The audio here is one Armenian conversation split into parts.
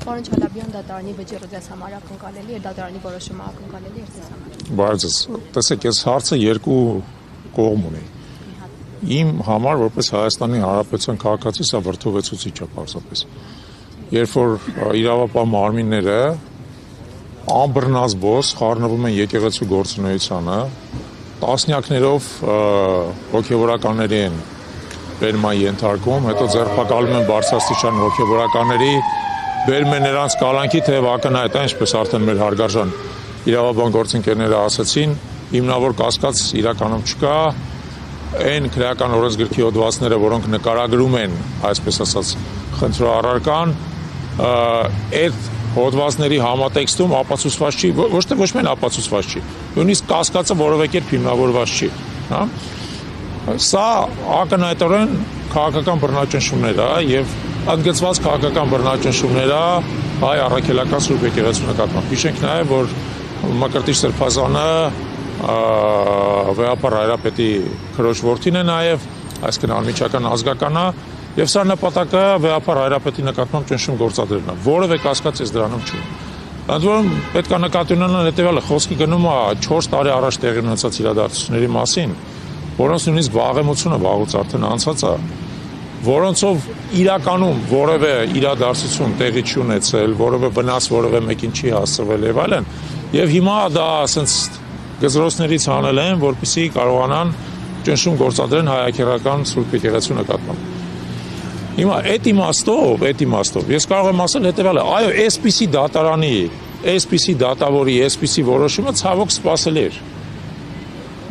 Պարոն Չալաբյան, դատարանի վճիռը ձեզ համար ակնկալելի է, դատարանի որոշումը ակնկալելի է ձեզ համար։ Բայց տեսեք, այս հարցը երկու կողմ ունի։ Իմ համար որպես Հայաստանի Հանրապետության քաղաքացի սա վրդովեցուցիչ է պարզապես։ Երբ որ իրավապահ մարմինները անբռնազբոս խառնվում են եկեղեցու գործունեությանը, տասնյակներով հոգևորականների են բերման ենթարկում, հետո ձերբակալում են բարձրաստիճան հոգևորականների, բերում են նրանց կալանքի թեև ակնհայտ է, ինչպես արդեն մեր հարգարժան իրավաբան գործընկերները ասացին, հիմնավոր կասկած իրականում չկա, այն քրեական օրենսգրքի հոդվածները, որոնք նկարագրում են, այսպես ասած, խնդրոառարկան, այդ հոդվածների համատեքստում ապացուցված չի, ոչ թե ոչ միայն ապացուցված չի, նույնիսկ կասկածը որևէ կերպ հիմնավորված չի, հա։ Սա ակնհայտորեն քաղաքական բռնաճնշումներ է եւ ընդգծված քաղաքական բռնաճնշումներ է հայ առաքելական Սուրբ Եկեղեցու նկատմամբ։ Հիշենք նաեւ, որ Մկրտիչ Սրբազանը վեհապար հայրապետի քրոջ որդին է նաեւ, այսինքն անմիջական ազգական է, եւ սա նպատակը վեհապար հայրապետի նկատմամբ ճնշում գործադրելն է։ Որևէ կասկած ես դրանում չունեմ։ Ընդ որում պետք է նկատի ունենալ հետեւյալը, խոսքը գնում է 4 տարի առաջ տեղի ունեցած իրադարձությունների մասին, որոնց նույնիսկ վաղեմությունը վաղուց արդեն անցած է, որոնցով իրականում որևէ իրադարձություն տեղի չի ունեցել, որևէ վնաս որևէ մեկին չի հասցվել եւ այլն, եւ հիմա դա ասենց գզրոցներից հանել են, որպեսզի կարողանան ճնշում գործադրեն հայ-եկեղեցական Սուրբ Եկեղեցու նկատմամբ։ Հիմա այդ իմաստով ես կարող եմ ասել հետեւյալը, այո, այսպիսի դատարանի, այսպիսի դատավորի, այսպիսի որոշումը ցավոք սպասելի էր։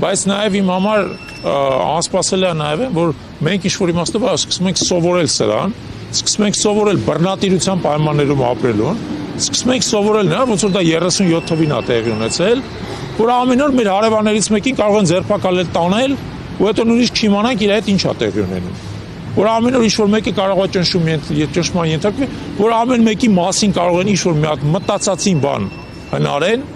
Բայց նաև իմ համար անսպասելի է նաև, որ մենք ինչ-որ իմաստով սկսում ենք սովորել սրան, սկսում ենք սովորել բռնատիրության պայմաններում ապրելուն, սկսում ենք սովորել նա, ոնց որ դա 37 թվին է տեղի ունեցել, որ ամեն օր մեր հարևաններից մեկին կարող են ձերբակալել տանել, ու հետո նույնիսկ չիմանանք իր հետ ինչ է տեղի ունենում։ Որ ամեն օր ինչ-որ մեկը կարող է ճնշման ենթարկվի, որ ամեն մեկի մասին կարող են ինչ-որ մի հատ մտածածին բան հնարեն,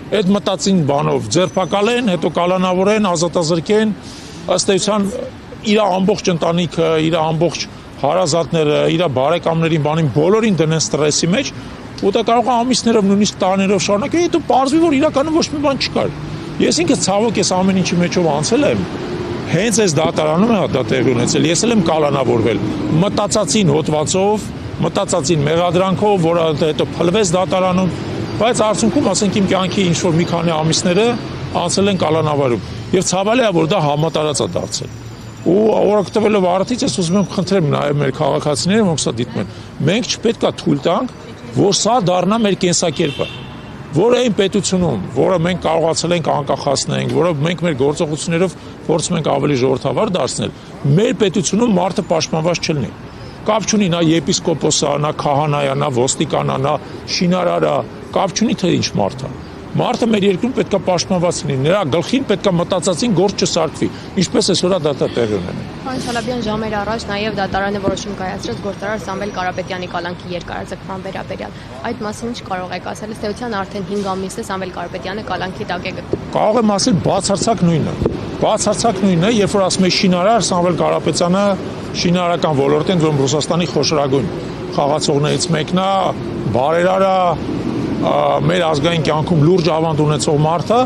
այդ մտածին բանով ձերբակալեն, հետո կալանավորեն, ազատազրկեն, ըստ էության իր ամբողջ ընտանիքը, իր ամբողջ հարազատները, իր բարեկամներին, բանին բոլորին դնեն ստրեսի մեջ, ու դա կարող է ամիսներով, նույնիսկ տարիներով շարունակել, հետո պարզվի, որ իրականում ոչ մի բան չկար։ Ես ինքս ցավոք ես ամեն ինչի մեջով անցել եմ, հենց այս դատարանում է դա տեղի ունեցել, ես էլ եմ կալանավորվել մտածածին հոդվածով, մտածածին մեղադրանքով, որը հետո փլվեց դատարանում, բայց արդյունքում ասենք իմ կյանքի ինչ-որ մի քանի ամիսները անցել են կալանավարում եւ ցավալի է, որ դա համատարած է դարձել։ Ու օրակտվելով արդից ես ուզում եմ խնդրեմ նաեւ մեր քաղաքացիները, ոնց սա դիտում են, մենք չպետք է թույլ տանք, որ սա դառնա մեր կենսակերպը, որը այն պետությունում, որը մենք կարողացել ենք անկախացնենք, որը մենք մեր գործողություններով փորձում ենք ավելի ժողովրդավար դարձնել, մեր պետությունում մարդը պաշտպանված չլինի։ Կապ չունի նա եպիսկոպոսը, նա քահանա է, նա ոստիկան է, նա շինարար է, կապ չունի թե ինչ մարդ է։ Մարդը մեր երկրում պետք է պաշտպանված լինի, նրա գլխին պետք է մտածածին գործ չսարքվի, ինչպես այսօր դա տեղի ունենում։ Պարոն Չալաբյան, ժամեր առաջ նաև դատարանը որոշում կայացրեց գործարար Սամվել Կարապետյանի կալանքի երկարաձգման վերաբերյալ։ Այդ մասին ինչ կարող եք ասել, ըստ էության արդեն 5 ամիս է Սամվել Կարապետյանը կալանքի տակ է գտնվում։ Կարող եմ ասել բացարձակ նույնը։ Բացարձակ նույնը, երբ որ ասում է շինարար Սամվել Կարապետյանը շինարարական ոլորտին, որում Ռուսաստանի խոշորագույն խաղացողներից մեկն է, բարերար է, մեր ազգային կյանքում լուրջ ավանդ ունեցող մարդ է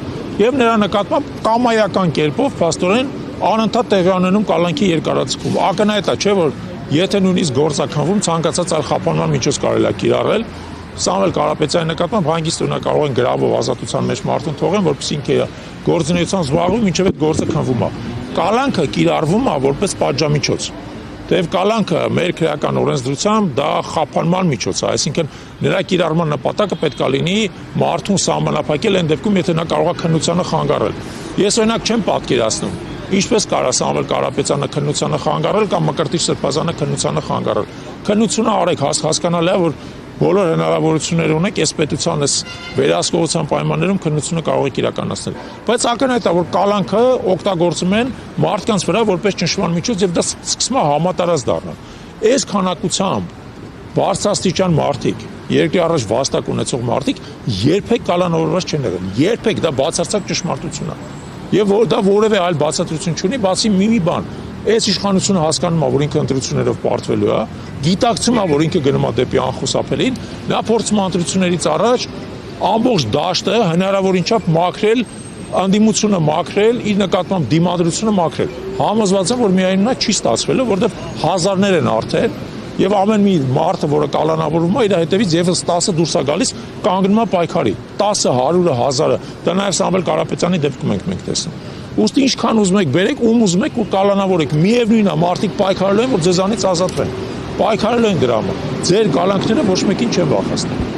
եւ նրա նկատմամբ կամայական կերպով փաստորեն անընդհատ տեղի ունենում կալանքի երկարաձգում։ Ակնհայտ է, չէ՞ որ եթե նույնիսկ գործակնվում ցանկացած այլ խափանման միջոց կարելի է կիրառել, Սամվել Կարապետյանի նկատմամբ հանգիստ ունենա կարող են գրավով ազատության մեջ մարդուն թողեն, որպեսզի ինքը գործունեությամբ զբաղվի, մինչև այդ գործը քննվում է։ Կալանքը կիրառվում է որպես պատժամիջոց։ Թեև կալանքը մեր քրեական օրենսդրությամբ դա խափանման միջոց է, այսինքն նրա կիրառման նպատակը պետք է լինի մարդուն սահմանափակել այն դեպքում, եթե նա կարող է քննությանը խանգարել։ Ես օրինակ չեմ պատկերացնում, ինչպես կարա Սամվել Կարապետյանը քննությանը խանգարել կամ Մկրտիչ Սրբազանը քննությանը խանգարել։ Քննությունը արեք, հասկանալի է, որ բոլոր հնարավորություններ ունեք այս պետության այս վերահսկողության պայմաններում քննությունը կարող եք իրականացնել։ Բայց ակնհայտ է, որ կալանքը օգտագործում են մարդկանց վրա որպես ճնշման միջոց եւ դա սկսում է համատարած դառնալ։ Այս քանակությամբ բարձրաստիճան մարդիկ, երկրի առաջ վաստակ ունեցող մարդիկ երբեք կալանավորված չեն եղել։ Երբեք դա բացարձակ ճշմարտություն է։ Եվ դա որևէ այլ բացատրություն չունի, բացի մի բան, այս իշխանությունը հասկանում է, որ ինքը ընտրություններով պարտվելու է, գիտակցում է, որ ինքը գնում է դեպի անխուսափելին, նա փորձում է ընտրություններից առաջ ամբողջ դաշտը հնարավորին չափ մաքրել, անդիմությունը մաքրել, իր նկատմամբ դիմադրությունը մաքրել։ Համոզված եմ, որ միայն նա չի ստացվելու, որովհետև հազարներ են արդեն եւ ամեն մի մարդը, որը կալանավորվում է, իր հետևից եւս 10-ը դուրս է գալիս, կանգնում է պայքարի։ 10-ը, 100-ը, 1000-ը, դա նաեւ Սամվել Կարապետյանի դեպքում մենք տեսնում։ Ուստի ինչքան ուզում եք բերեք, ում ուզում եք ու կալանավորեք։ Միևնույնն է, մարդիկ պայքարելու են, որ ձեզանից ազատվեն։ Պայքարելու են դրա համար։ Ձեր կալանքները ոչ մեկին չեն վախեցնում։